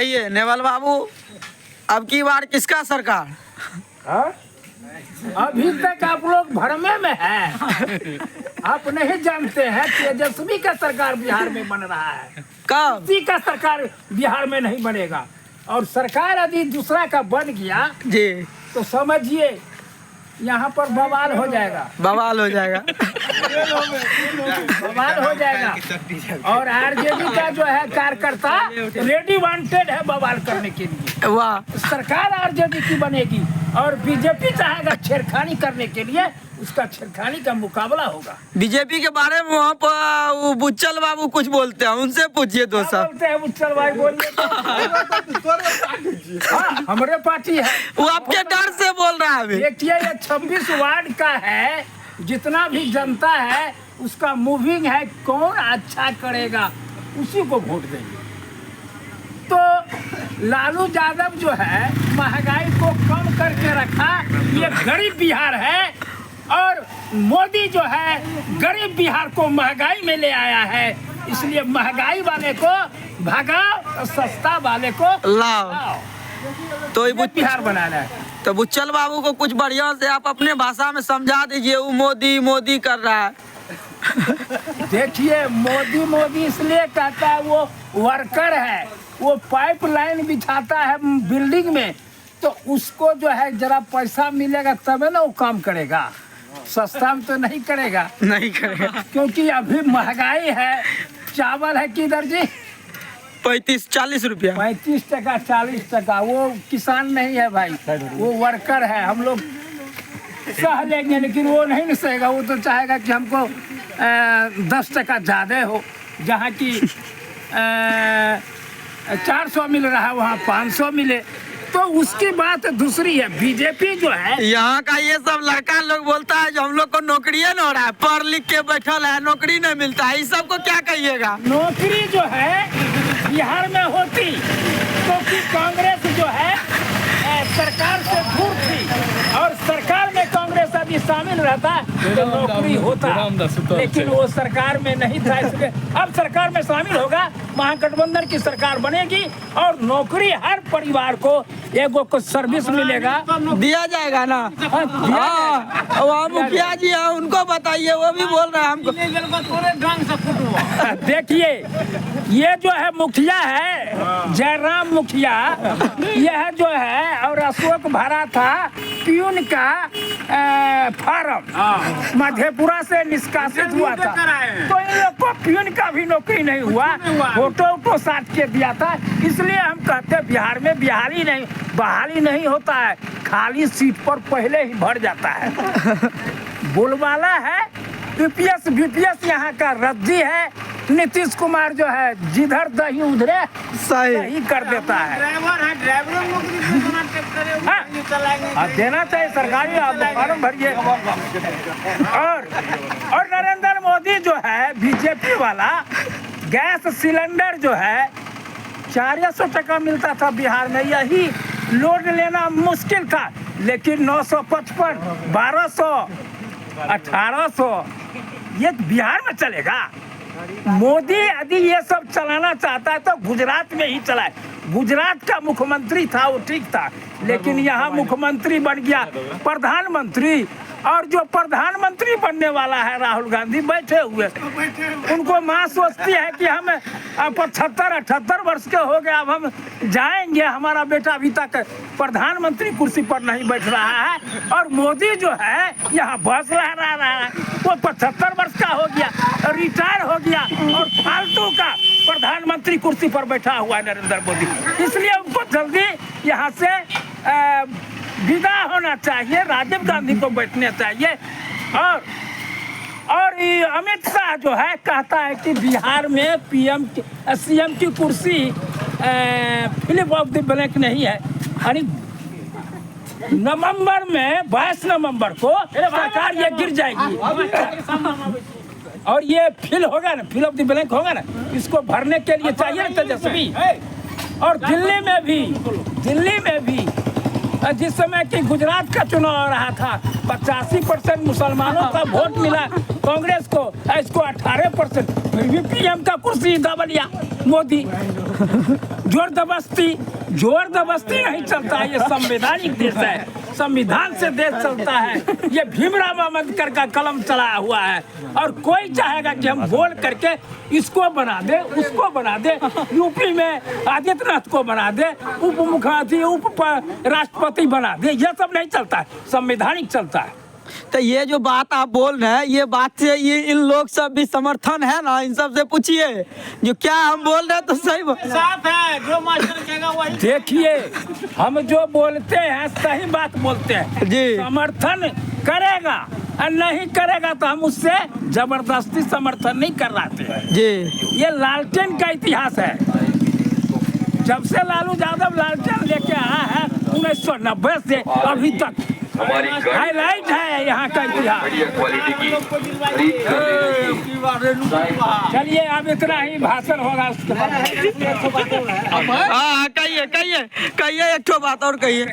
बताइए नेवल बाबू, अब की बार किसका सरकार? अभी तक आप लोग भ्रमे में हैं। आप नहीं जानते हैं तेजस्वी का सरकार बिहार में बन रहा है। कब? किसी का सरकार बिहार में नहीं बनेगा। और सरकार यदि दूसरा का बन गया जी, तो समझिए यहाँ पर बवाल हो जाएगा। बवाल हो जाएगा। बवाल हो जाएगा। और आरजेडी का जो है कार्यकर्ता रेडी वांटेड है बवाल करने के लिए। वाह, सरकार आरजेडी की बनेगी और बीजेपी चाहेगा छेड़खानी करने के लिए, उसका छेड़खानी का मुकाबला होगा। बीजेपी के बारे में वहाँ पर वो बुच्चल बाबू कुछ बोलते हैं, उनसे पूछिए दोस्त क्या साहब। बोलते हैं बुच्चल भाई, बोलिए तो। हाँ, हमारे पार्टी है। वो आपके डर से बोल रहा है अभी। देखिए ये 26 वार्ड का है, जितना भी जनता है उसका मूविंग है, कौन अच्छा करेगा उसी को वोट देंगे। तो लालू यादव जो है महंगाई को कम करके रखा, ये गरीब बिहार है। और मोदी जो है गरीब बिहार को महंगाई में ले आया है, इसलिए महंगाई वाले को भगाओ, सस्ता वाले को लाओ। तो ये बिहार बनाना है। तो बुच्चल बाबू को कुछ बढ़िया से आप अपने भाषा में समझा दीजिए, वो मोदी मोदी कर रहा है। देखिए मोदी मोदी इसलिए कहता है, वो वर्कर है, वो पाइपलाइन बिछाता है बिल्डिंग में, तो उसको जो है जरा पैसा मिलेगा तब ना वो काम करेगा, सस्ता में तो नहीं करेगा। नहीं करेगा। क्योंकि अभी महंगाई है। चावल है किधर जी? 35-40 रुपया। 35 टका 40 टका। वो किसान नहीं है भाई, वो वर्कर है। हम लोग सह लेंगे, लेकिन वो नहीं न सहेगा। वो तो चाहेगा कि हमको 10 टका ज़्यादा हो। जहाँ की 400 मिल रहा है वहाँ 500 मिले, तो उसकी बात दूसरी है। बीजेपी जो है, यहाँ का ये सब लड़का लोग बोलता है जो हम लोग को नौकरी न हो रहा है, पढ़ लिख के बैठल है, नौकरी नहीं मिलता है, इस सब को क्या कहिएगा? नौकरी जो है बिहार में होती, क्योंकि कांग्रेस जो है सरकार से दूर थी, और सरकार में कांग्रेस यदि शामिल रहता तो नौकरी होता, लेकिन वो सरकार में नहीं था। इसलिए अब सरकार में शामिल होगा, महागठबंधन की सरकार बनेगी और नौकरी हर परिवार को एगो को सर्विस मिलेगा, दिया जाएगा ना। हाँ, वहाँ मुखिया जी हैं, उनको बताइए, वो भी बोल रहे हैं हमको। देखिए ये जो है मुखिया है, जयराम मुखिया, यह जो है, और अशोक भरा था प्यून का फार्म मधेपुरा से निष्कासित हुआ था, तो इन लोग को प्यून का भी नौकरी नहीं हुआ, फोटो साथ के दिया था। इसलिए हम कहते हैं बिहार में बहाली नहीं होता है, खाली सीट पर पहले ही भर जाता है। बोलबाला है, बीपीएस यहाँ का रद्दी है। नीतीश कुमार जो है जिधर दही उधरे सही कर देता है। देना चाहिए सरकारी, आप फॉर्म भरिए। और नरेंद्र मोदी जो है बीजेपी वाला, गैस सिलेंडर जो है 400 टका मिलता था बिहार में, यही लोड लेना मुश्किल था, लेकिन 955, 1200, 1800 ये बिहार में चलेगा। मोदी यदि ये सब चलाना चाहता है तो गुजरात में ही चलाए। गुजरात का मुख्यमंत्री था वो ठीक था, लेकिन यहाँ मुख्यमंत्री बन गया प्रधानमंत्री, और जो प्रधानमंत्री बनने वाला है राहुल गांधी बैठे हुए, उनको माँ सोचती है कि हम 75-78 वर्ष के हो गए, अब हम जाएंगे, हमारा बेटा अभी तक प्रधानमंत्री कुर्सी पर नहीं बैठ रहा है, और मोदी जो है यहाँ बस रहा है, वो 75 वर्ष का हो गया, रिटायर हो गया, और फालतू का प्रधानमंत्री कुर्सी पर बैठा हुआ है नरेंद्र मोदी। इसलिए उनको जल्दी यहाँ से विदा होना चाहिए, राजीव गांधी को बैठने चाहिए। और ये अमित शाह जो है कहता है कि बिहार में सीएम की कुर्सी फिलिप ऑफ द ब्लैंक नहीं है, यानी नवंबर में 22 नवंबर को सरकार ये गिर जाएगी, और ये फिल होगा ना, फिल ऑफ द ब्लैंक होगा ना, इसको भरने के लिए चाहिए ना तेजस्वी। और दिल्ली में भी जिस समय कि गुजरात का चुनाव हो रहा था, 85% मुसलमानों का वोट मिला कांग्रेस को, इसको 18%, फिर भी पीएम का कुर्सी दबा लिया मोदी। जोर जबरदस्ती नहीं चलता है। ये संवैधानिक देश है, संविधान से देश चलता है। ये भीमराव अम्बेडकर का कलम चलाया हुआ है और कोई चाहेगा कि हम बोल करके इसको बना दे, उसको बना दे, यूपी में आदित्यनाथ को बना दे, उप मुख्यमंत्री, उप राष्ट्रपति बना दे। ये सब नहीं चलता है, संवैधानिक चलता है। तो ये जो बात आप बोल रहे हैं, ये बात से ये इन लोग सब भी समर्थन है ना? इन सब से पूछिए जो क्या हम बोल रहे हैं तो सही साफ है, जो मास्टर कहेगा वही। देखिए, हम जो बोलते हैं सही बात बोलते हैं जी। समर्थन करेगा और नहीं करेगा तो हम उससे जबरदस्ती समर्थन नहीं कर रहे थे जी। ये लालटेन का इतिहास है। जब से लालू यादव लालटेन लेके आया है 1990 से अभी तक हाईलाइट है यहाँ का इतिहास। चलिए अब इतना ही भाषण होगा उसके बाद। हाँ कहिए कहिए कहिए, एक ठो बात और कहिए।